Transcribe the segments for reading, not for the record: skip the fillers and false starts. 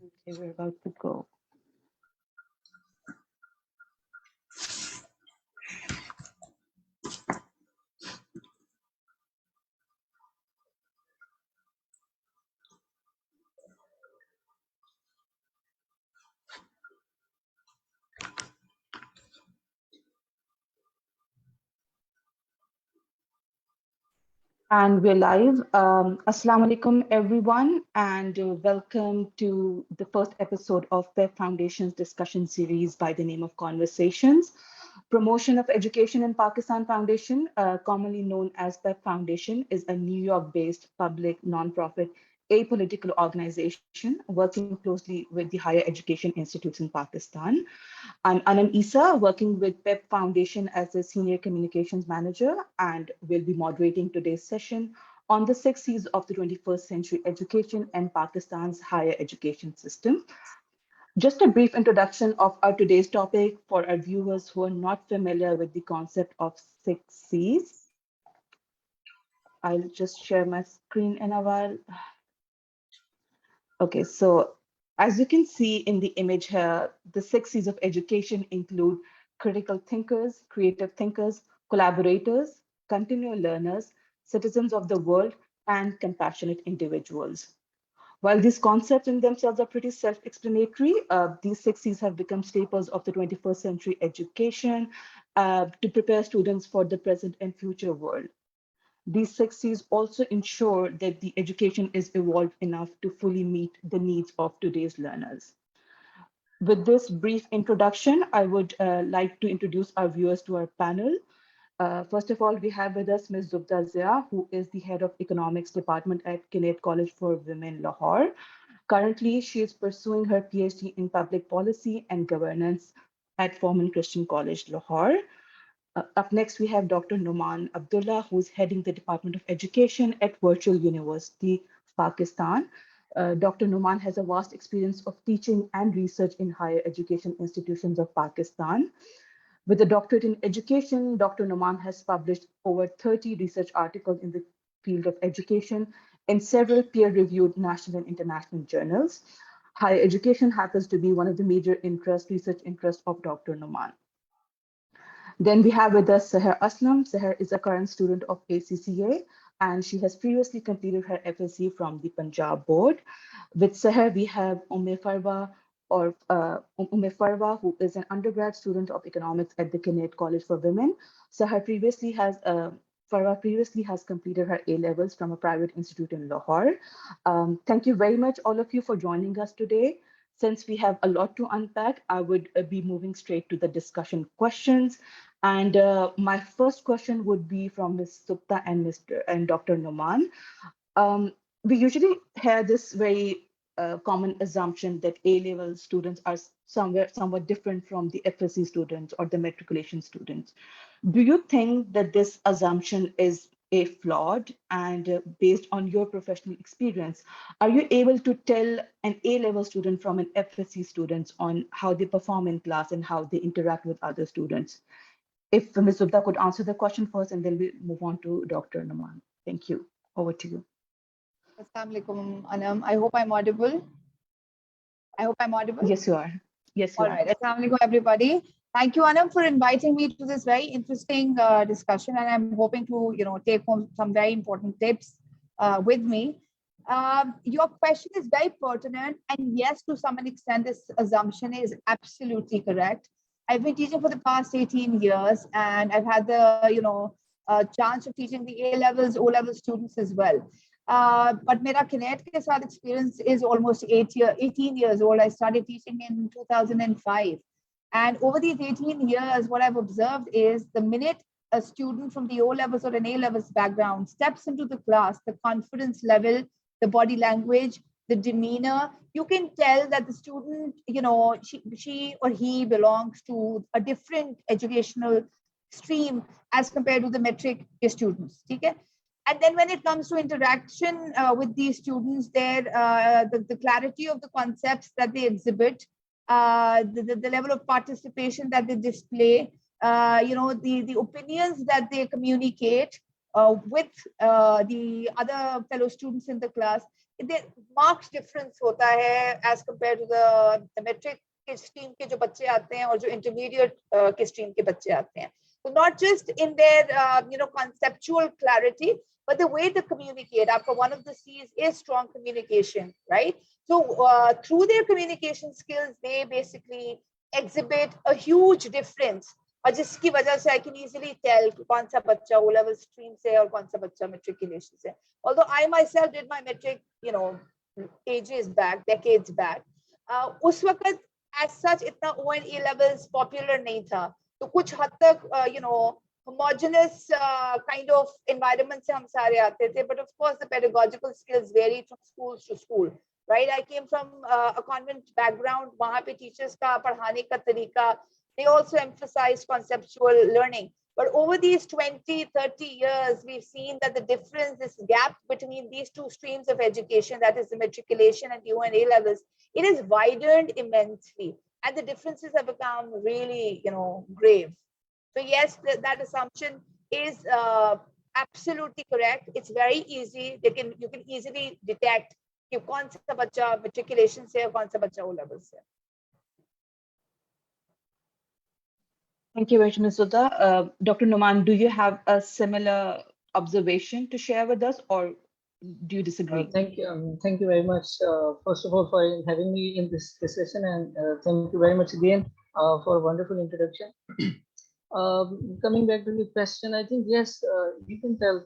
Okay, we're about to go. And we're live. Assalamu alaikum, everyone, and welcome to the first episode of PEP Foundation's discussion series by the name of Conversations. Promotion of Education in Pakistan Foundation, commonly known as PEP Foundation, is a New York-based public nonprofit apolitical organization working closely with the higher education institutes in Pakistan. I'm Anum Essa, working with PEP Foundation as a Senior Communications Manager, and will be moderating today's session on the 6 C's of the 21st century education and Pakistan's higher education system. Just a brief introduction of our today's topic for our viewers who are not familiar with the concept of 6 C's. I'll just share my screen in a while. Okay, so as you can see in the image here, the 6 C's of education include critical thinkers, creative thinkers, collaborators, continual learners, citizens of the world, and compassionate individuals. While these concepts in themselves are pretty self-explanatory, these 6 C's have become staples of the 21st century education to prepare students for the present and future world. These 6 C's also ensure that the education is evolved enough to fully meet the needs of today's learners. With this brief introduction, I would like to introduce our viewers to our panel. First of all, we have with us Ms. Zubda, who is the head of economics department at Kinnaird College for Women, Lahore. Currently, she is pursuing her PhD in public policy and governance at Forman Christian College, Lahore. Up next, we have Dr. Nauman Abdullah, who's heading the Department of Education at Virtual University, Pakistan. Dr. Nauman has a vast experience of teaching and research in higher education institutions of Pakistan. With a doctorate in education, Dr. Nauman has published over 30 research articles in the field of education in several peer-reviewed national and international journals. Higher education happens to be one of the major research interests of Dr. Nauman. Then we have with us Saher Aslam. Saher is a current student of ACCA, and she has previously completed her FSc from the Punjab board. With Saher, we have Farwa, who is an undergrad student of economics at the Kinnaird College for Women. Saher previously has Farwa previously has completed her A levels from a private institute in Lahore. Thank you very much, all of you, for joining us today. Since we have a lot to unpack, I would be moving straight to the discussion questions. And my first question would be from Ms. Zubda and Dr. Nauman. We usually hear this very common assumption that A-level students are somewhat different from the FSC students or the matriculation students. Do you think that this assumption is a flawed, and based on your professional experience, are you able to tell an A-level student from an FSC student on how they perform in class and how they interact with other students? If Ms. Zubda could answer the question first, and then we move on to Dr. Nauman. Thank you. Over to you. Assalamu alaikum, Anum. I hope I'm audible. Yes, you are. Yes, you All are. right. Assalamu alaikum, everybody. Thank you, Anum, for inviting me to this very interesting discussion, and I'm hoping to, take home some very important tips with me. Your question is very pertinent, and yes, to some extent, this assumption is absolutely correct. I've been teaching for the past 18 years, and I've had the, chance of teaching the A levels, O level students as well. But मेरा Kinnaird के साथ experience is almost 18 years old. I started teaching in 2005. And over these 18 years, what I've observed is the minute a student from the O levels or an A levels background steps into the class, the confidence level, the body language, the demeanor, you can tell that the student, she or he belongs to a different educational stream as compared to the metric students. Okay? And then when it comes to interaction with these students, the clarity of the concepts that they exhibit, the level of participation that they display, the opinions that they communicate, with the other fellow students in the class, the marked difference hota hai as compared to the metric के stream के जो बच्चे आते हैं और जो intermediate के stream के बच्चे आते हैं. So not just in their conceptual clarity, but the way they communicate. After one of the C's is strong communication, right? So through their communication skills, they basically exhibit a huge difference. और जिसकी वजह से I can easily tell कि कौन सा बच्चा O level stream से और कौन सा बच्चा matriculation से. Although I myself did my metric, ages back, decades back. उस वक्त as such इतना O and A levels popular नहीं था. तो कुछ हद तक homogeneous kind of environment से हम सारे आते थे. But of course the pedagogical skills vary from schools to school. Right? I came from a convent background. वहाँ पे teachers का पढ़ाने का तरीका, they also emphasize conceptual learning. But over these 20, 30 years, we've seen that the difference, this gap between these two streams of education, that is the matriculation and U and A levels, it has widened immensely. And the differences have become really, grave. So yes, that assumption is absolutely correct. It's very easy. You can easily detect कि कौन सा बच्चा matriculation से और कौन सा बच्चा O level से. Thank you very much, Zubda. Dr. Nauman, do you have a similar observation to share with us, or do you disagree? Thank you very much. First of all, for having me in this session, and thank you very much again for a wonderful introduction. Coming back to the question, I think yes, you can tell.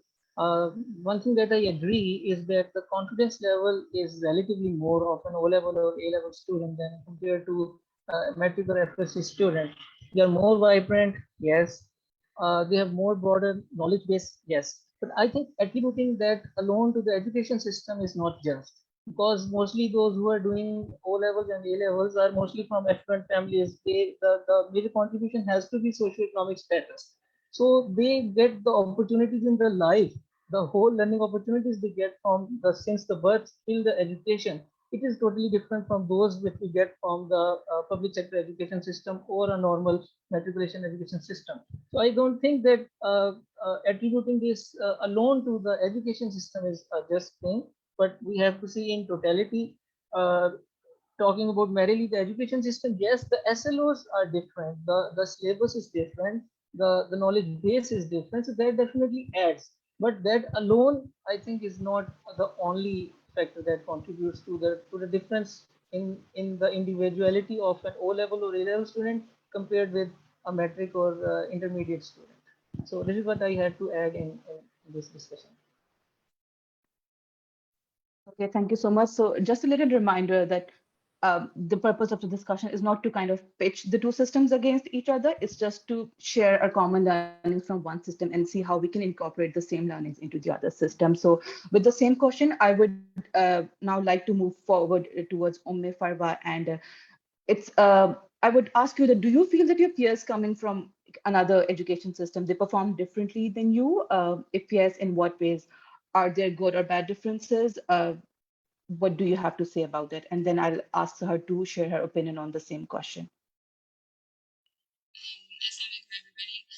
One thing that I agree is that the confidence level is relatively more of an O level or A level student than compared to metric or FSC student. They are more vibrant, yes. They have more broader knowledge base, yes. But I think attributing that alone to the education system is not just, because mostly those who are doing O levels and A levels are mostly from affluent families. The major contribution has to be socioeconomic status. So they get the opportunities in their life, the whole learning opportunities they get from since the birth till the education. It is totally different from those which we get from the public sector education system or a normal matriculation education system. So I don't think that attributing this alone to the education system is a just thing, but we have to see in totality. Talking about merely the education system, yes, the SLOs are different, the syllabus is different, the knowledge base is different, so that definitely adds. But that alone, I think, is not the only factor that contributes to the difference in the individuality of an O level or A level student compared with a metric or intermediate student. So this is what I had to add in this discussion. Okay, thank you so much. So just a little reminder that the purpose of the discussion is not to kind of pitch the two systems against each other. It's just to share our common learnings from one system and see how we can incorporate the same learnings into the other system. So with the same question, I would now like to move forward towards Farwa. And I would ask you that, do you feel that your peers coming from another education system, they perform differently than you? If yes, in what ways? Are there good or bad differences? What do you have to say about it? And then I'll ask her to share her opinion on the same question. Assalamualaikum everybody.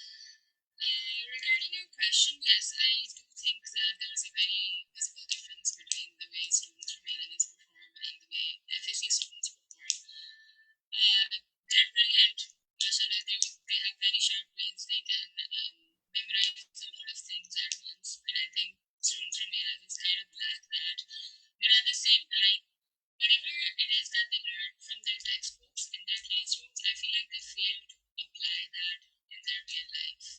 Regarding your question, yes, I do think that there is a very visible difference between the way students from A-levels perform and the way FSC students perform. They're brilliant, mashallah. They have very sharp brains. They can memorize a lot of things at once. And I think students from A-levels kind of lack that. But at the same time, whatever it is that they learn from their textbooks in their classrooms, I feel like they fail to apply that in their real life.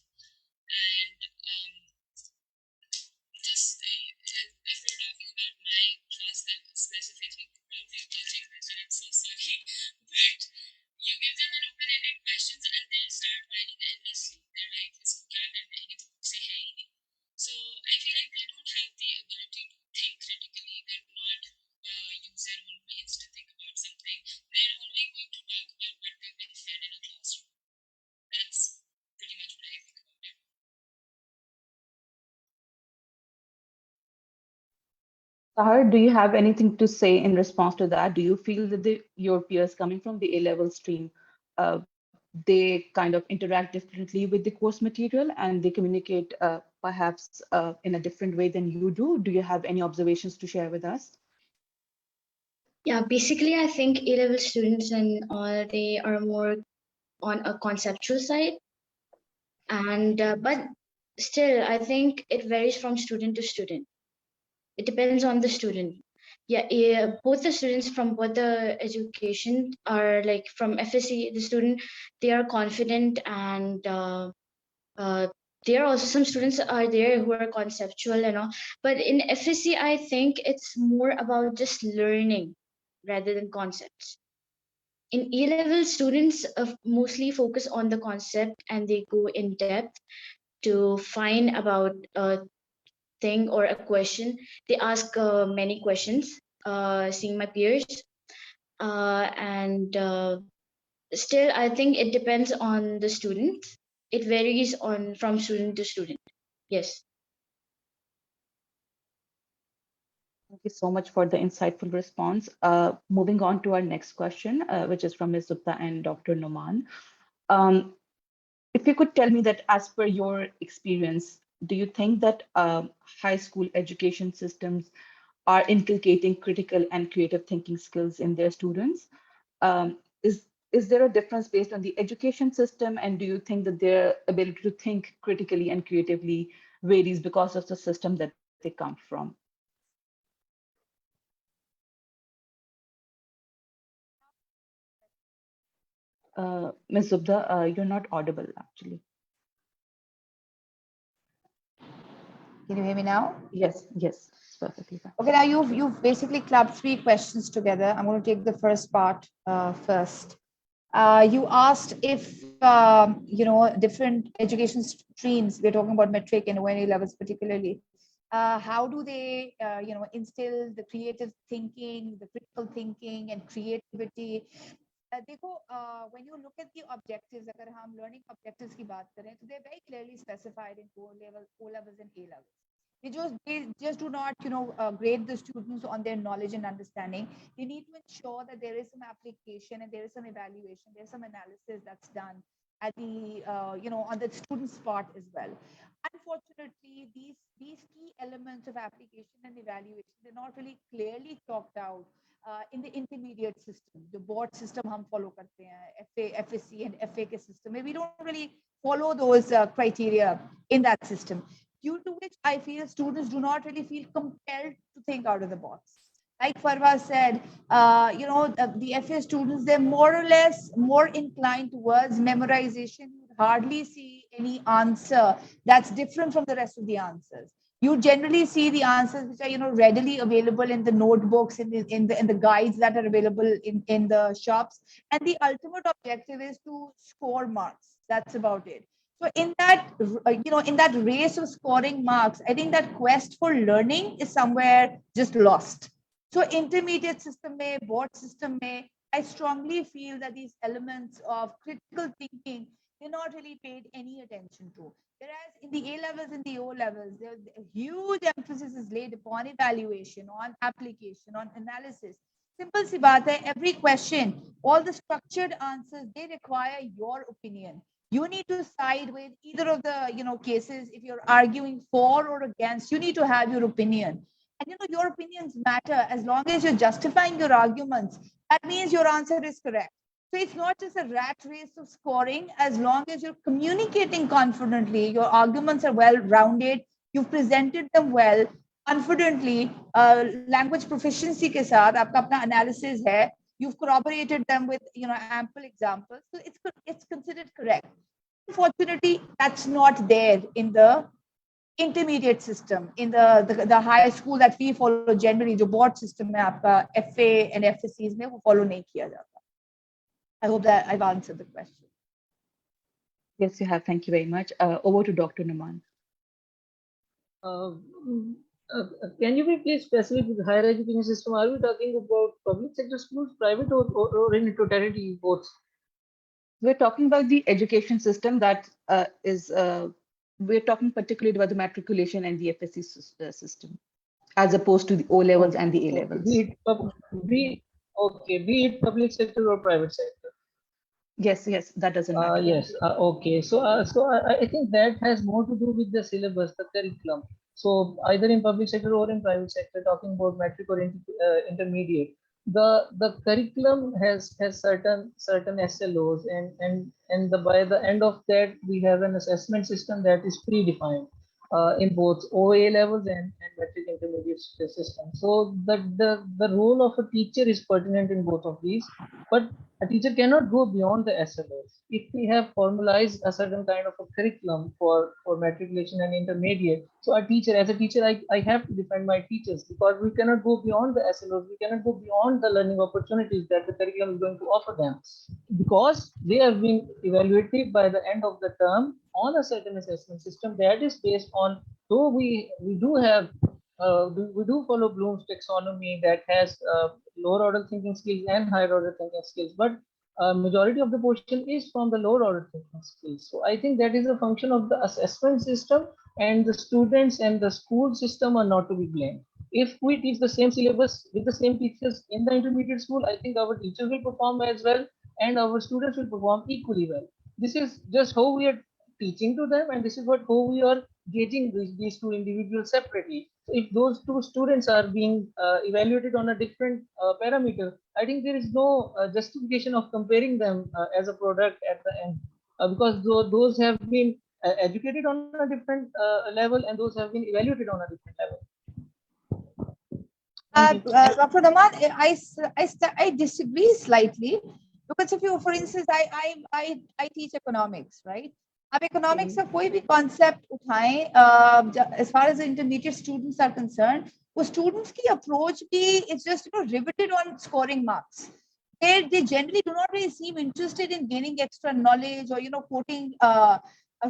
And just if we're talking about my class specifically, probably watching this, and I'm so sorry, but you give them an open-ended questions and they start writing endlessly. They're like, "Isko kya karna hai? Ye to book se hai hi nahi." So I feel like they don't have the ability to think critically. They do not use their own brains to think about something. They're only going to talk about what they've been fed in a classroom. That's pretty much what I think about it. Sahar, do you have anything to say in response to that? Do you feel that your peers coming from the A-level stream they kind of interact differently with the course material and they communicate perhaps in a different way than you do. Do you have any observations to share with us? Yeah, basically, I think A-level students and all, they are more on a conceptual side, and but still, I think it varies from student to student. It depends on the student. Yeah, yeah, both the students from both the education are like from FSC, the student, they are confident, and uh, there are also some students are there who are conceptual and all. But in FSC, I think it's more about just learning rather than concepts. In A-level, students mostly focus on the concept and they go in depth to find about a thing or a question. They ask many questions, seeing my peers, and still, I think it depends on the student. It varies on from student to student. Yes. Thank you so much for the insightful response. Moving on to our next question, which is from Ms. Zubda and Dr. Nauman. Um, if you could tell me that as per your experience, do you think that high school education systems are inculcating critical and creative thinking skills in their students? Um, is there a difference based on the education system, and do you think that their ability to think critically and creatively varies because of the system that they come from? Ms. Zubda, you're not audible actually. Can you hear me now? Yes, yes, it's perfectly fine. Okay, now you've basically clubbed three questions together. I'm going to take the first part first. You asked if different education streams. We're talking about metric and ONA levels particularly. How do they instill the creative thinking, the critical thinking, and creativity? देखो, when you look at the objectives, अगर हम learning objectives की बात करें, so they're very clearly specified in O levels and A levels. They just do not grade the students on their knowledge and understanding. They need to ensure that there is some application and there is some evaluation, there's some analysis that's done at the on the student's part as well. Unfortunately, these key elements of application and evaluation, they're not really clearly talked out in the intermediate system. The board system hum follow karte hain, FA, FSC and FA system. We don't really follow those criteria in that system, due to which I feel students do not really feel compelled to think out of the box. Like Farwa said, the FA students, they're more or less more inclined towards memorization. You hardly see any answer that's different from the rest of the answers. You generally see the answers which are readily available in the notebooks, in the guides that are available in the shops, and the ultimate objective is to score marks. That's about it. So in that race of scoring marks, I think that quest for learning is somewhere just lost. So intermediate system mein, board system mein, I strongly feel that these elements of critical thinking, they're not really paid any attention to. Whereas in the A levels and the O levels, a huge emphasis is laid upon evaluation, on application, on analysis. Simple si baat hai, every question, all the structured answers, they require your opinion. You need to side with either of the cases. If you're arguing for or against, you need to have your opinion. And your opinions matter as long as you're justifying your arguments. That means your answer is correct. So it's not just a rat race of scoring. As long as you're communicating confidently, your arguments are well rounded, you've presented them well, confidently, language proficiency के साथ आपका अपना analysis है, you've corroborated them with ample examples, so it's considered correct. Unfortunately, that's not there in the intermediate system, in the high school that we follow generally. जो board system में आपका FA and FSCs में वो follow नहीं किया जाता. I hope that I've answered the question. Yes, you have. Thank you very much. Over to Dr. Nauman. Uh, can you be please specific with higher education system? Are we talking about public sector schools, private, or in totality both? We're talking about the education system that we're talking particularly about the matriculation and the FSC system, as opposed to the O levels and the A levels. Be it public sector or private sector. Yes, that doesn't matter. Yes. Okay. So I think that has more to do with the syllabus, the curriculum. So either in public sector or in private sector, talking about metric or intermediate, the curriculum has certain SLOs, and by the end of that we have an assessment system that is predefined in both OA levels and metric intermediate system. So the role of a teacher is pertinent in both of these, but a teacher cannot go beyond the SLOs. If we have formalized a certain kind of a curriculum for matriculation and intermediate, so as a teacher, I have to defend my teachers, because we cannot go beyond the SLOs. We cannot go beyond the learning opportunities that the curriculum is going to offer them, because they have been evaluated by the end of the term on a certain assessment system that is based on, though we do have we do follow Bloom's taxonomy that has lower order thinking skills and higher order thinking skills, but majority of the portion is from the lower order thinking skills. So I think that is a function of the assessment system, and the students and the school system are not to be blamed. If we teach the same syllabus with the same teachers in the intermediate school, I think our teachers will perform as well, and our students will perform equally well. This is just how we are teaching to them, and this is what how we are gauging these two individuals separately. So if those two students are being evaluated on a different parameter, I think there is no justification of comparing them as a product at the end, because those have been educated on a different level, and those have been evaluated on a different level. Dr. Nauman, I disagree slightly, because if you, for instance, I teach economics, right? अब economics का कोई भी concept उठाएं, as far as the intermediate students are concerned, वो students की approach भी is just riveted on scoring marks. They generally do not really seem interested in gaining extra knowledge or quoting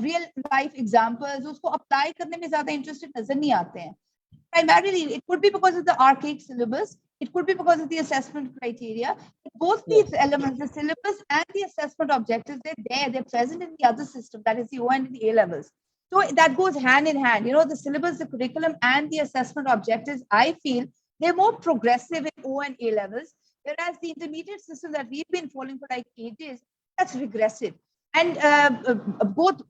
real life examples. उसको apply करने में ज़्यादा interested नजर नहीं आते हैं. Primarily, it could be because of the archaic syllabus. It could be because of the assessment criteria. Both these elements, the syllabus and the assessment objectives, they're present in the other system, that is the O and the A levels. So that goes hand in hand. The syllabus, the curriculum, and the assessment objectives, I feel they're more progressive in O and A levels, whereas the intermediate system that we've been following for like ages, that's regressive. And goes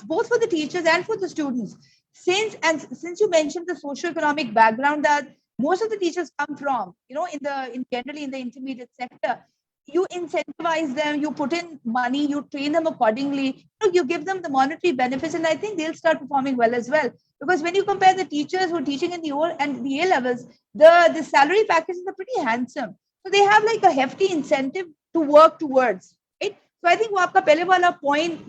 both for the teachers and for the students. Since you mentioned the socioeconomic background that most of the teachers come from, generally in the intermediate sector, you incentivize them, you put in money, you train them accordingly, you give them the monetary benefits, and I think they'll start performing well as well. Because when you compare the teachers who are teaching in the O and the A levels, the salary packages are pretty handsome. So they have like a hefty incentive to work towards, right? So I think what pehle wala point,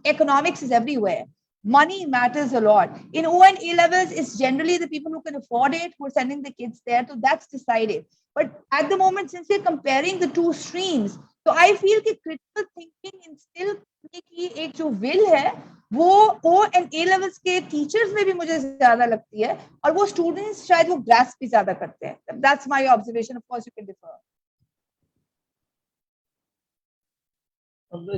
economics is everywhere. Money matters a lot. In O and A levels, it's generally the people who can afford it who are sending the kids there. So that's decided. But at the moment, since we're comparing the two streams, so I feel that critical thinking instill की एक जो will है, वो O and A levels के teachers में भी मुझे ज़्यादा लगती है, और वो students शायद वो grasp भी ज़्यादा करते हैं. That's my observation. Of course, you can differ.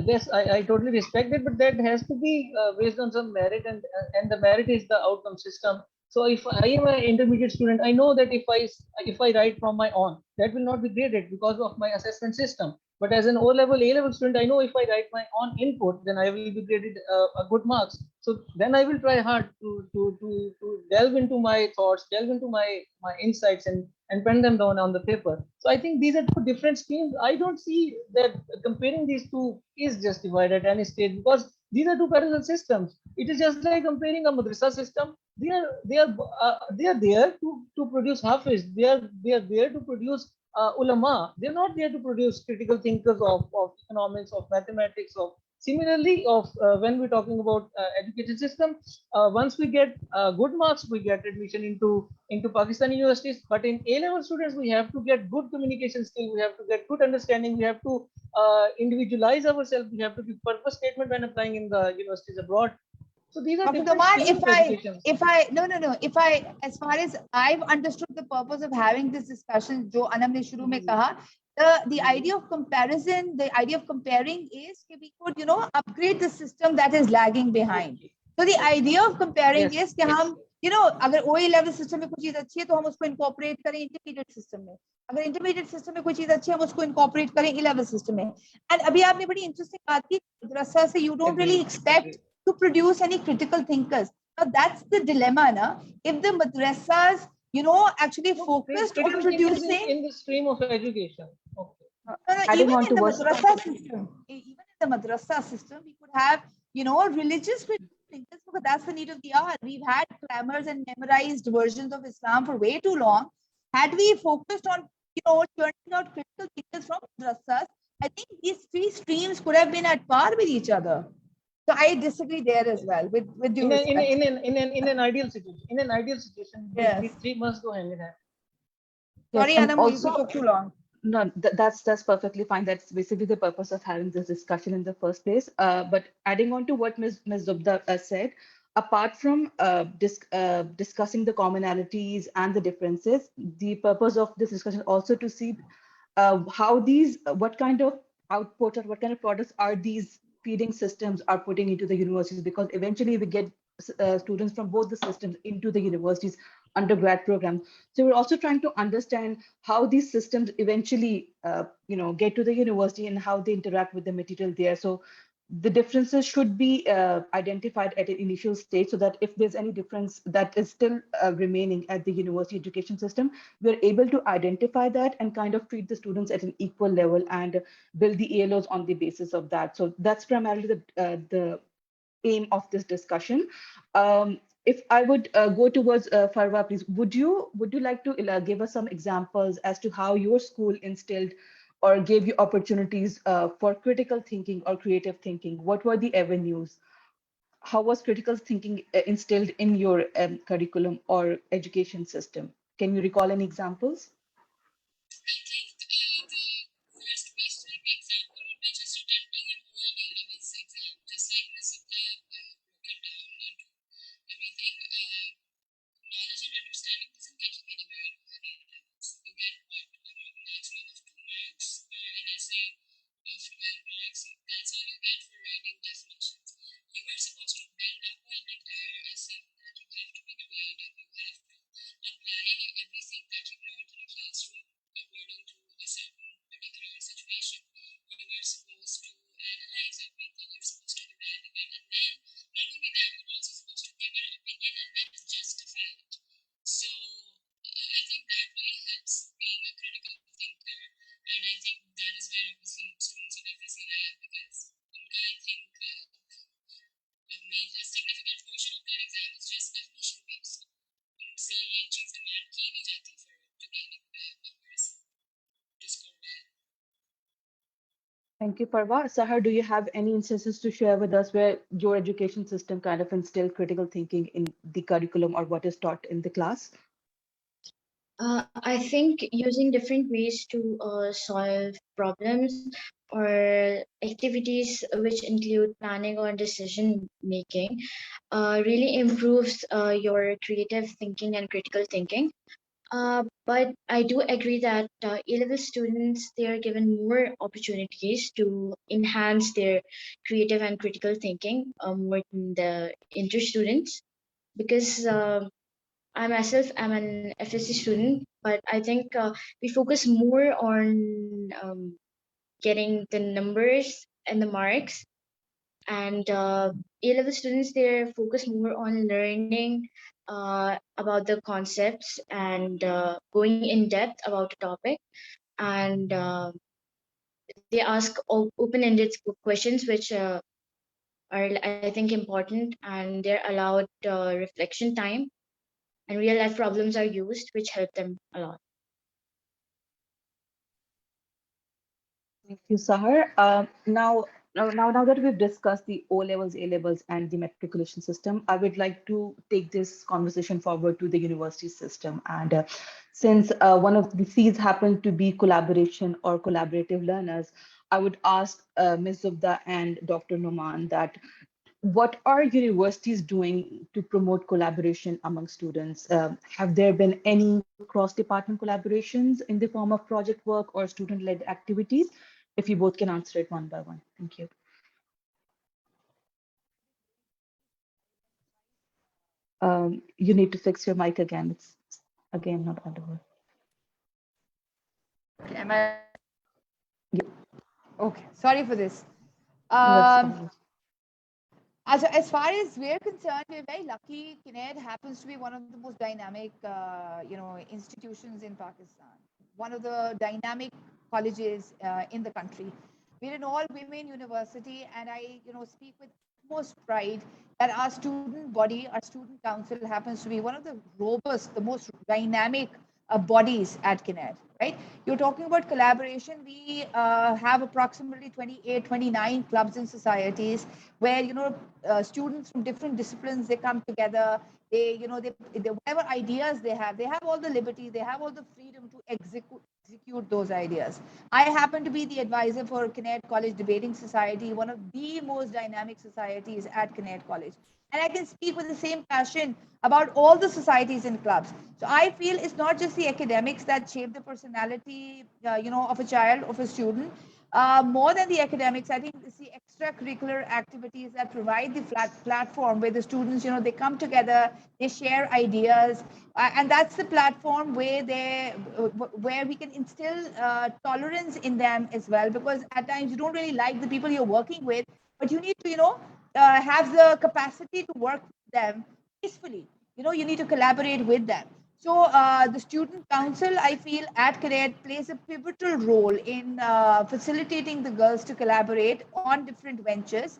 Yes, I totally respect it, but that has to be based on some merit, and the merit is the outcome system. So if I am an intermediate student, I know that if I write from my own, that will not be graded because of my assessment system. But as an O-level, A-level student, I know if I write my own input, then I will be graded a good marks. So then I will try hard to delve into my thoughts, delve into my insights, and pen them down on the paper. So I think these are two different schemes. I don't see that comparing these two is justified at any stage, because these are two parallel systems. It is just like comparing a madrasa system. They are there to produce hafiz. They are there to produce ulama. They're not there to produce critical thinkers of economics, of mathematics, of similarly of when we're talking about education system. Once we get good marks, we get admission into Pakistani universities. But in A-level students, we have to get good communication skill. We have to get good understanding. We have to individualize ourselves. We have to give purpose statement when applying in the universities abroad. So these are different streams of education. if I, as far as I've understood the purpose of having this discussion, जो Anum ने शुरू में कहा, the idea of comparison, the idea of comparing is that we could, upgrade the system that is lagging behind. So the idea of comparing is that you know, अगर OA level system में कोई चीज अच्छी है तो हम उसको incorporate करें intermediate system में, अगर intermediate system में कोई चीज अच्छी है हम उसको incorporate करें A-level system में. And अभी आपने बड़ी interesting बात की, मदरसा से you don't really expect to produce any critical thinkers. Now that's the dilemma, na? If the madrasas, you know, actually focused on producing in the stream of education. Okay. Adding even on in to the what madrasa system, even in the madrasa system, we could have, you know, religious thinkers because that's the need of the hour. We've had clamors and memorized versions of Islam for way too long. Had we focused on, you know, turning out critical thinkers from madrasas, I think these three streams could have been at par with each other. So I disagree there as well. With due respect. In an ideal situation, Yes. these three must go hand in hand. Sorry, and Anum, also we took too long. no, that's perfectly fine. That's basically the purpose of having this discussion in the first place. But adding on to what Ms. Zubda said, apart from discussing the commonalities and the differences, the purpose of this discussion also to see how these, what kind of output or what kind of products are these feeding systems are putting into the universities, because eventually we get students from both the systems into the universities undergrad programs. So we're also trying to understand how these systems eventually, get to the university and how they interact with the material there. So the differences should be identified at an initial stage, so that if there's any difference that is still remaining at the university education system, we're able to identify that and kind of treat the students at an equal level and build the ALOs on the basis of that. So that's primarily the aim of this discussion. If I would go towards Farwa, please, would you like to give us some examples as to how your school instilled or gave you opportunities for critical thinking or creative thinking? What were the avenues? How was critical thinking instilled in your curriculum or education system? Can you recall any examples? I think the first basic example would be just attempting an whole A-levels exam, just like Ms. Zubda broke it down into everything. Knowledge and understanding doesn't get you anywhere in A-levels. You get what, a maximum of 2 marks for an essay of 12 marks. That's all you get for writing definitions. You are supposed to build up an entire essay on that. You have to be creative. You have to apply everything that you learned in a classroom according to a certain particular situation. You are supposed to analyze everything. You're supposed to evaluate, and then not only that, you're also supposed to give your opinion and then justify it. So I think that really helps being a critical thinker, and I think that is where obviously students of FSC lag, because unka, I think a significant portion of their exam is just definition based. उनसे ये चीज demand की नहीं जाती for to gain numbers to score well. Thank you, Parva. Sahar, do you have any instances to share with us where your education system kind of instilled critical thinking in the curriculum or what is taught in the class? I think using different ways to solve problems or activities which include planning or decision making really improves your creative thinking and critical thinking. But I do agree that A-level students, they are given more opportunities to enhance their creative and critical thinking more than the inter students, because I myself am an FSC student, but I think we focus more on getting the numbers and the marks, and A-level students, they're focused more on learning about the concepts and going in depth about a topic, and they ask open-ended questions which are, I think, important, and they're allowed reflection time, and real life problems are used, which help them a lot. Thank you, Sahar. Now that we've discussed the O levels, A levels, and the matriculation system, I would like to take this conversation forward to the university system. And since one of the C's happen to be collaboration or collaborative learners, I would ask Ms. Zubda and Dr. Nauman that what are universities doing to promote collaboration among students? Have there been any cross-department collaborations in the form of project work or student-led activities? If you both can answer it one by one. Thank you. You need to fix your mic again. It's again not audible. Am I? Yeah, Okay, sorry for this. no, that's Um, fine. as far as we're concerned, we're very lucky. Kinnaird happens to be one of the most dynamic, institutions in Pakistan. One of the dynamic colleges in the country. We're an all-women university, and I, speak with utmost pride that our student body, our student council, happens to be one of the robust, the most dynamic bodies at Kinnaird. Right? You're talking about collaboration. We have approximately 28, 29 clubs and societies where students from different disciplines, they come together. They whatever ideas they have all the liberty, they have all the freedom to execute those ideas. I happen to be the advisor for Kinnaird College Debating Society, one of the most dynamic societies at Kinnaird College. And I can speak with the same passion about all the societies and clubs. So I feel it's not just the academics that shape the personality, of a child, of a student. More than the academics, I think it's the extracurricular activities that provide the platform where the students, they come together, they share ideas, and that's the platform where we can instill tolerance in them as well. Because at times you don't really like the people you're working with, but you need to, have the capacity to work with them peacefully. You need to collaborate with them. So the student council, I feel, at Kinnaird plays a pivotal role in facilitating the girls to collaborate on different ventures,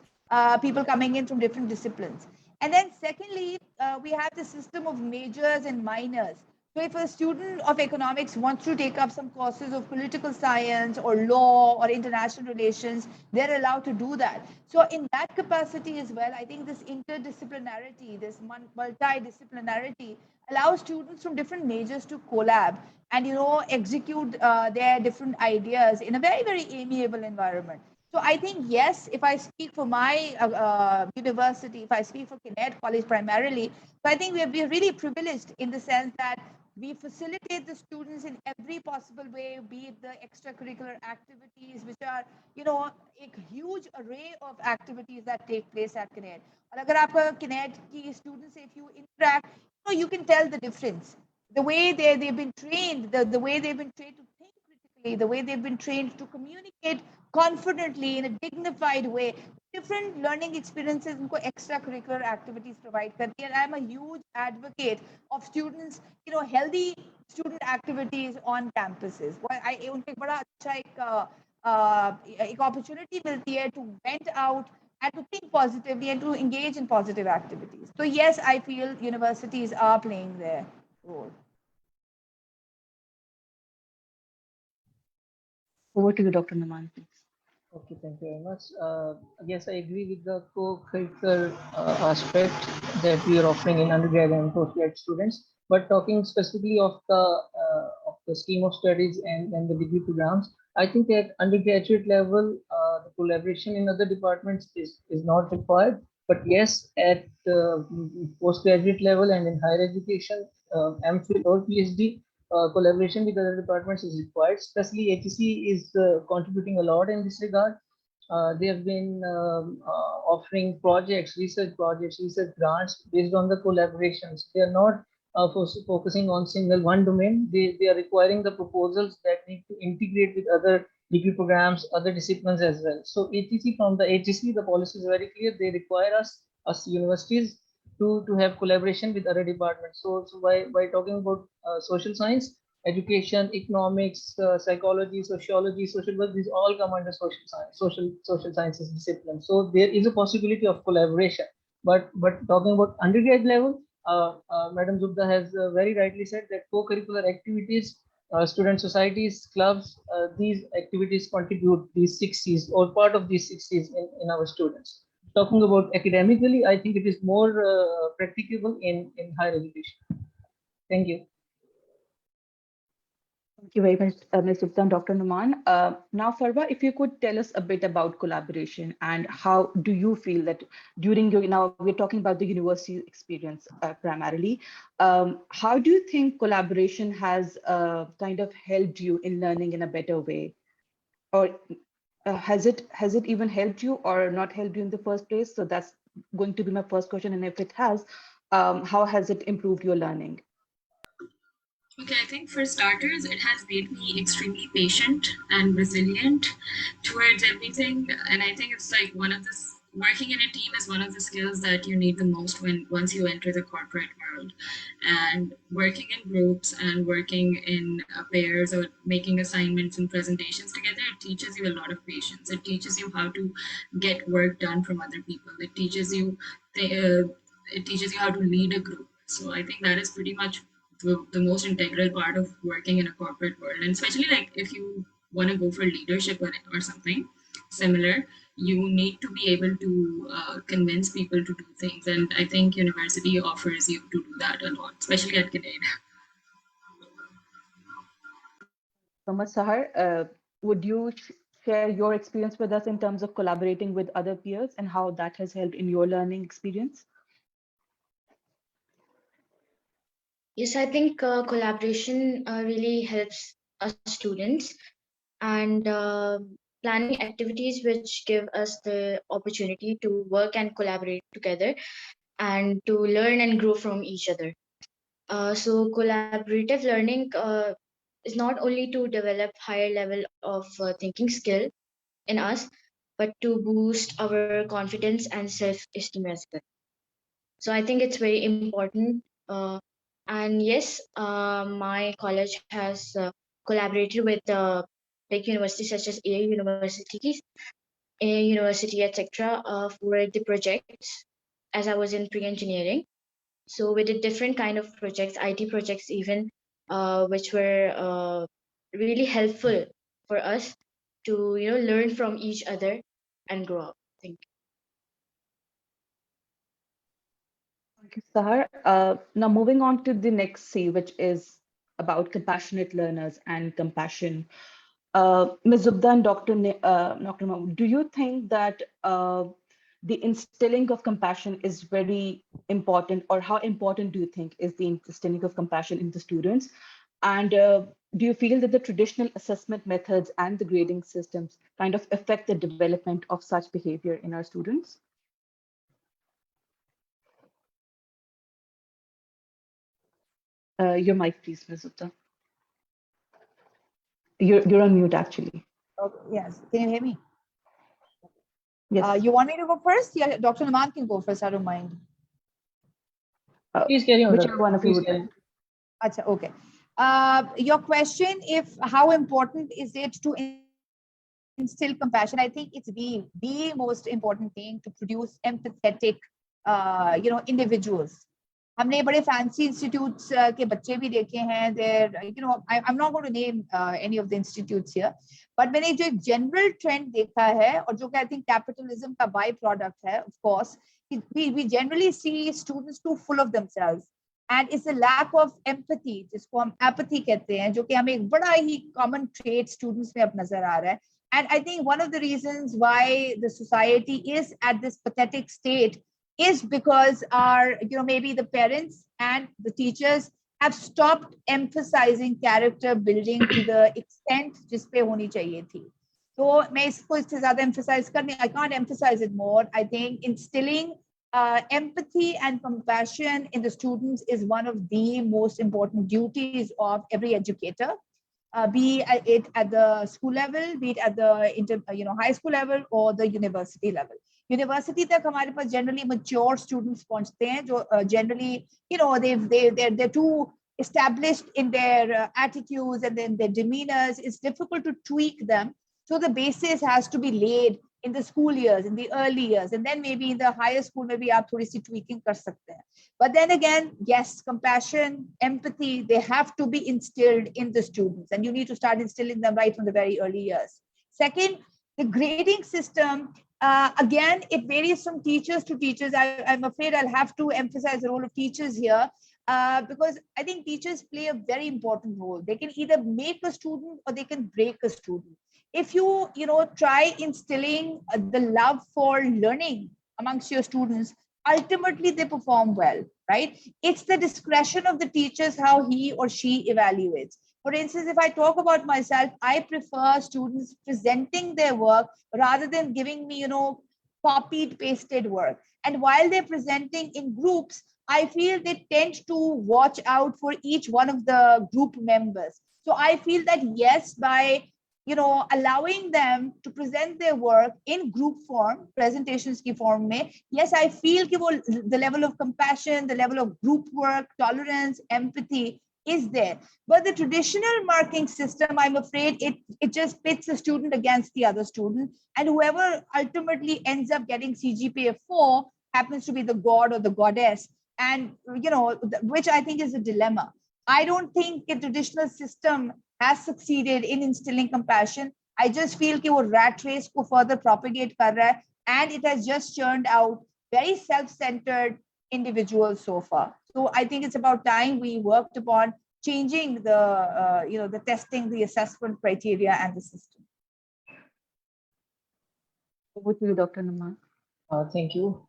people coming in from different disciplines. And then secondly, we have the system of majors and minors. So if a student of economics wants to take up some courses of political science or law or international relations, they're allowed to do that. So in that capacity as well, I think this interdisciplinarity, this multidisciplinarity allows students from different majors to collab and execute their different ideas in a very, very amiable environment. So I think, yes, if I speak for my university, if I speak for Kinnaird College primarily, so I think we're really privileged in the sense that we facilitate the students in every possible way, be it the extracurricular activities, which are, a huge array of activities that take place at Kinnaird. और अगर आपका Kinnaird की students से if you interact, you can tell the difference. The way they've been trained, the way they've been trained to think critically, the way they've been trained to communicate confidently in a dignified way. Different learning experiences उनको extracurricular activities provide करती है. And I'm a huge advocate of students, healthy student activities on campuses. उनको एक बड़ा अच्छा एक opportunity मिलती है to vent out and to think positively and to engage in positive activities. So yes, I feel universities are playing their role. Over to you, Dr. Nauman, please. Okay, thank you very much. Yes, I agree with the co-curricular aspect that we are offering in undergrad and postgrad students. But talking specifically of the scheme of studies and the degree programs, I think at undergraduate level, the collaboration in other departments is not required. But yes, at postgraduate level and in higher education, MPhil or PhD, collaboration with other departments is required. Especially ACC is contributing a lot in this regard. They have been offering projects, research grants based on the collaborations. They are not focusing on single one domain. They are requiring the proposals that need to integrate with other degree programs, other disciplines as well. So ACC, from the ACC, the policy is very clear. They require us universities to have collaboration with other departments. So by talking about social science, education, economics, psychology, sociology, social work, these all come under social science, social sciences discipline. So there is a possibility of collaboration. But talking about undergrad level, Madam Zubda has very rightly said that co-curricular activities, student societies, clubs, these activities contribute these 6 Cs or part of these 6 Cs in our students. Talking about academically, I think it is more practicable in higher education. Thank you. Thank you very much, Ms. Gupta and Dr. Nauman. Now, Farwa, if you could tell us a bit about collaboration and how do you feel that during your, now we're talking about the university experience primarily, how do you think collaboration has kind of helped you in learning in a better way? Or has it even helped you or not helped you in the first place? So that's going to be my first question. And if it has, How has it improved your learning? Okay, I think for starters, it has made me extremely patient and resilient towards everything. And I think it's like one of this working in a team is one of the skills that you need the most when once you enter the corporate world. And working in groups and working in pairs or making assignments and presentations together, it teaches you a lot of patience. It teaches you how to get work done from other people. It teaches you how to lead a group. So I think that is pretty much the most integral part of working in a corporate world, and especially like if you want to go for leadership or something similar, you need to be able to convince people to do things, and I think university offers you to do that a lot, especially at Kinnaird. So much, Sahar. Would you share your experience with us in terms of collaborating with other peers and how that has helped in your learning experience? Yes, I think collaboration really helps us students, and planning activities which give us the opportunity to work and collaborate together and to learn and grow from each other. So collaborative learning is not only to develop higher level of thinking skill in us, but to boost our confidence and self-esteem as well. So I think it's very important. And yes, my college has collaborated with big universities such as A University, etc., for the projects as I was in pre-engineering. So we did different kind of projects, IT projects even, which were really helpful for us to learn from each other and grow up. Thank you. Thank you, Sahar. Now, moving on to the next C, which is about compassionate learners and compassion. Ms. Zubda and Dr. Nauman, do you think that the instilling of compassion is very important, or how important do you think is the instilling of compassion in the students? And do you feel that the traditional assessment methods and the grading systems kind of affect the development of such behavior in our students? Your mic, please, Ms. Zubda. You're on mute, actually. Okay, yes, can you hear me? Yes. You want me to go first? Yeah, Dr. Nauman can go first. I don't mind. Please carry on, Whichever doctor. one of you Please would carry like. on. Acha, okay. Your question, if how important is it to instill compassion? I think it's the most important thing to produce empathetic, individuals. हमने बड़े fancy institutes के बच्चे भी देखे हैं. I'm not going to name any of the institutes here, but मैंने जो एक general trend देखा है और जो कि I think capitalism का by product है, of course, we generally see students too full of themselves. And it's a lack of empathy, जिसको हम apathy कहते हैं, जो कि हमें एक बड़ा ही common trait students में अब नजर आ रहा है. And I think one of the reasons why the society is at this pathetic state is because our, maybe the parents and the teachers have stopped emphasizing character building to the extent जिस पे होनी चाहिए थी. तो मैं इसको इससे ज़्यादा emphasize करने, I can't emphasize it more. I think instilling empathy and compassion in the students is one of the most important duties of every educator. Be it at the school level, be it at the high school level or the university level. University तक हमारे पास generally mature students पहुंचते हैं जो generally they're too established in their attitudes and then their demeanors. It's difficult to tweak them. So the basis has to be laid in the school years, in the early years, and then maybe in the higher school, maybe आप थोड़ी सी tweaking कर सकते हैं. But then again, yes, compassion, empathy, they have to be instilled in the students, and you need to start instilling them right from the very early years. Second, the grading system, again, it varies from teachers to teachers. I'm afraid I'll have to emphasize the role of teachers here. Because I think teachers play a very important role. They can either make a student or they can break a student. If you try instilling the love for learning amongst your students, ultimately they perform well, right? It's the discretion of the teachers how he or she evaluates. For instance, if I talk about myself, I prefer students presenting their work rather than giving me copied pasted work. And while they're presenting in groups, I feel they tend to watch out for each one of the group members. So I feel that yes, by allowing them to present their work in group form, presentations की form में, yes, I feel कि वो the level of compassion, the level of group work, tolerance, empathy is there. But the traditional marking system, I'm afraid it just pits a student against the other student, and whoever ultimately ends up getting CGPA 4 happens to be the god or the goddess, and which I think is a dilemma. I don't think a traditional system has succeeded in instilling compassion. I just feel कि वो rat race को further propagate कर रहा है, and it has just churned out very self-centered individuals so far. So I think it's about time we worked upon changing the testing, the assessment criteria, and the system. Over to you, Dr. Nauman. Thank you.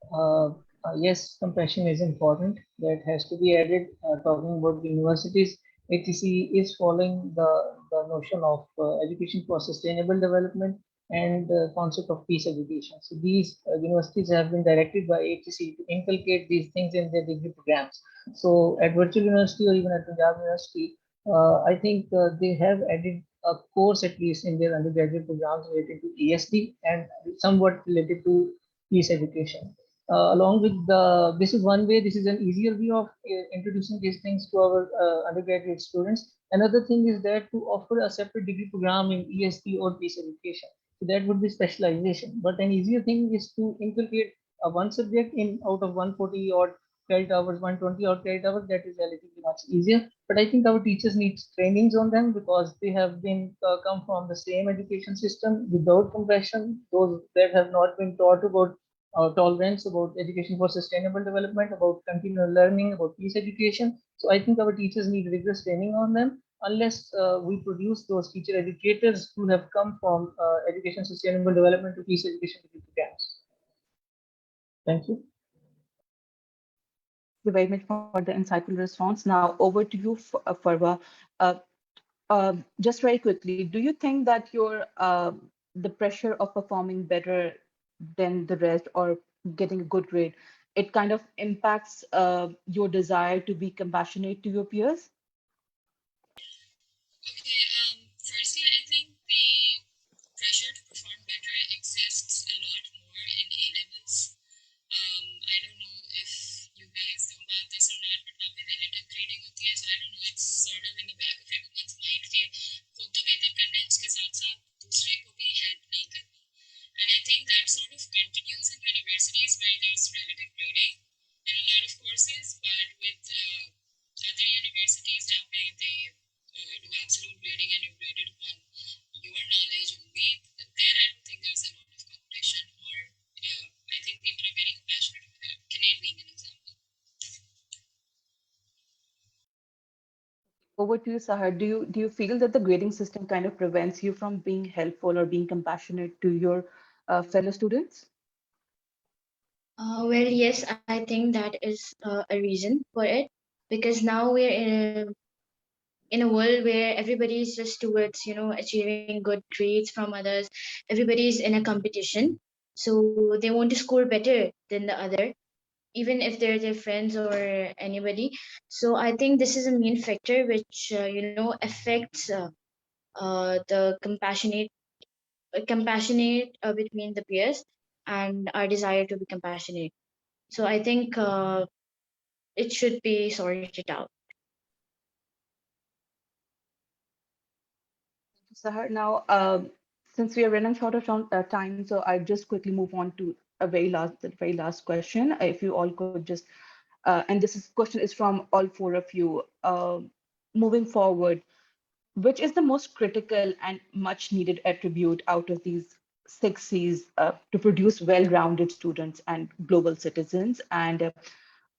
Yes, compassion is important. That has to be added. Talking about the universities, ACC is following the notion of education for sustainable development and the concept of peace education. So these universities have been directed by ACC to inculcate these things in their degree programs. So at Virtual University or even at Punjab University, I think they have added a course at least in their undergraduate programs related to ESD and somewhat related to peace education. Along with this is one way, this is an easier way of introducing these things to our undergraduate students. Another thing is that to offer a separate degree program in ESD or peace education. So that would be specialization. But an easier thing is to inculcate one subject in out of 140 or credit hours, 120 or credit hours. That is relatively much easier. But I think our teachers need trainings on them because they have been come from the same education system without compassion. Those that have not been taught about tolerance, about education for sustainable development, about continual learning, about peace education. So I think our teachers need rigorous training on them. Unless we produce those teacher educators who have come from education sustainable development to peace education programs. Thank you. Thank you very much for the insightful response. Now over to you, Farwa. Uh, just very quickly, do you think that the pressure of performing better than the rest or getting a good grade, it kind of impacts your desire to be compassionate to your peers? Okay, firstly, I think the pressure to perform better exists a lot more in A levels. I don't know if you guys know about this or not, but वहाँ पे relative grading होती है, so I don't know, it's sort of in the back of everyone's mind कि खुद तो बेहतर करना है, उसके साथ साथ दूसरे को भी help नहीं करनी. And I think that sort of continues in universities where there's relative grading in a lot of courses, but with other universities जहाँ पे they do absolute grading and you grade it on your knowledge only, there I don't think there's a lot of competition, or I think people are very compassionate over there. Kinnaird being an example. Over to you, Saher. Do you feel that the grading system kind of prevents you from being helpful or being compassionate to your fellow students? Well, yes, I think that is a reason for it, because now we're in a world where everybody is just towards achieving good grades from others. Everybody is in a competition, so they want to score better than the other, even if they're their friends or anybody. So I think this is a main factor which affects the compassionate between the peers and our desire to be compassionate. So I think it should be sorted out. Sahar, now, since we are running short of time, so I just quickly move on to the very last question. If you all could just, and question is from all four of you. Moving forward, which is the most critical and much needed attribute out of these 6 C's to produce well-rounded students and global citizens? And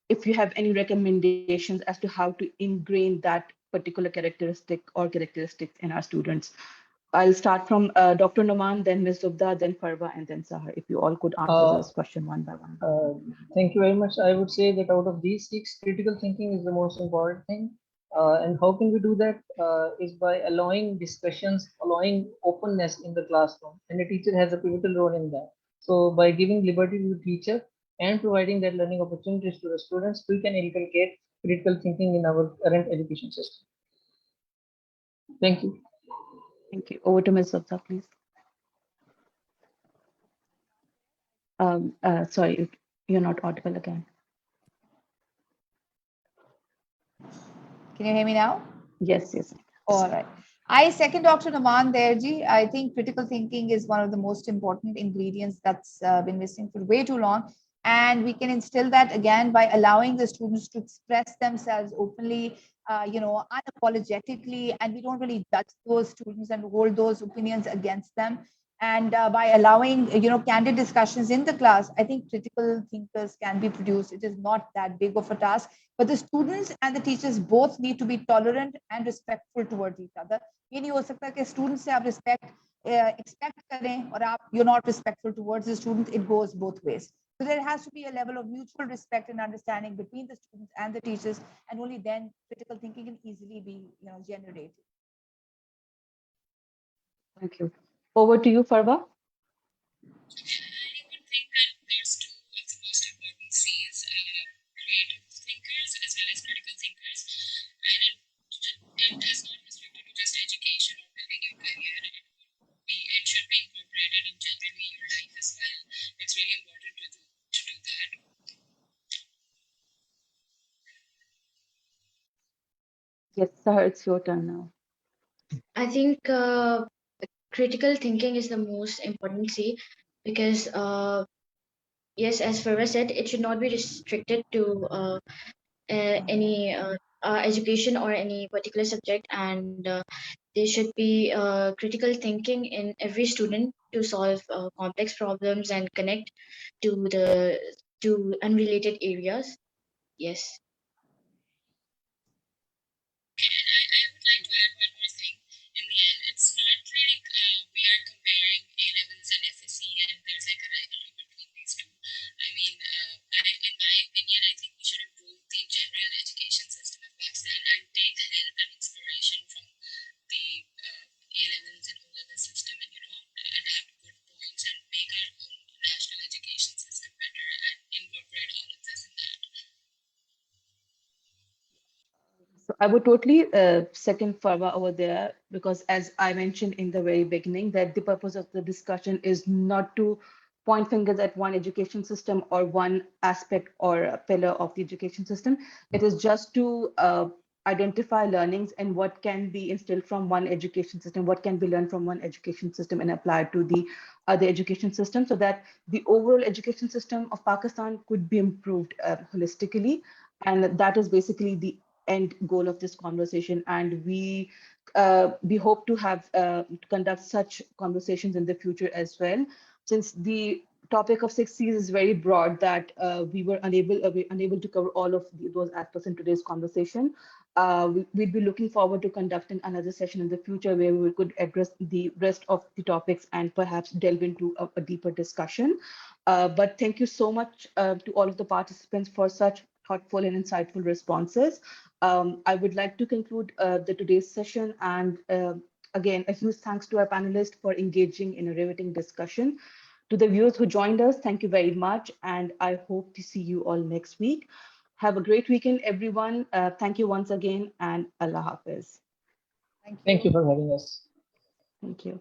if you have any recommendations as to how to ingrain that particular characteristic or characteristics in our students. I'll start from Dr. Nauman, then Ms. Zubda, then Farwa, and then Saher. If you all could answer this question one by one. Thank you very much. I would say that out of these six, critical thinking is the most important thing. And how can we do that? Is by allowing discussions, allowing openness in the classroom. And the teacher has a pivotal role in that. So by giving liberty to the teacher and providing that learning opportunities to the students, we can inculcate critical thinking in our current education system. Thank you. Thank you. Over to Ms. Zubda, please. Sorry, you're not audible again. Can you hear me now? Yes, yes. All right. I second Dr. Nauman there, Ji. I think critical thinking is one of the most important ingredients that's been missing for way too long. And we can instill that again by allowing the students to express themselves openly, unapologetically, and we don't really judge those students and hold those opinions against them. And by allowing, candid discussions in the class, I think critical thinkers can be produced. It is not that big of a task, but the students and the teachers both need to be tolerant and respectful towards each other. ये नहीं हो सकता कि students से आप expect करें और you're not respectful towards the students. It goes both ways. So there has to be a level of mutual respect and understanding between the students and the teachers, and only then critical thinking can easily be, generated. Thank you. Over to you, Farwa. I would think that there's two of the most important C's, creative thinkers as well as critical thinkers. And it is not restricted to just education or building your career. It should be incorporated in generally your life as well. It's really important to do that. Yes, Saher, it's your turn now. I think critical thinking is the most important C, because yes, as Farwa said, it should not be restricted to any education or any particular subject, and there should be critical thinking in every student to solve complex problems and connect to unrelated areas. Yes. I would like to add one more thing. In the end, it's not like we are comparing A levels and FSC and there's like a rivalry between these two. I mean, in my opinion, I think we should improve the general education system of Pakistan and take help and inspiration from the A levels and O level system, and adapt good points and make our own national education system better and incorporate all of this in that. So I would totally second Farwa over there, because as I mentioned in the very beginning, that the purpose of the discussion is not to point fingers at one education system or one aspect or a pillar of the education system. It is just to identify learnings and what can be instilled from one education system, what can be learned from one education system and applied to the other education system, so that the overall education system of Pakistan could be improved holistically. And that is basically the end goal of this conversation. And we hope to have to conduct such conversations in the future as well. Since the topic of 6Cs is very broad, that we were unable to cover all of those aspects in today's conversation. We'd be looking forward to conducting another session in the future where we could address the rest of the topics and perhaps delve into a deeper discussion. But thank you so much to all of the participants for such thoughtful and insightful responses. I would like to conclude the today's session, and again, a huge thanks to our panelists for engaging in a riveting discussion. To the viewers who joined us, thank you very much, and I hope to see you all next week. Have a great weekend, everyone. Thank you once again, and Allah Hafiz. Thank you. Thank you for having us. Thank you.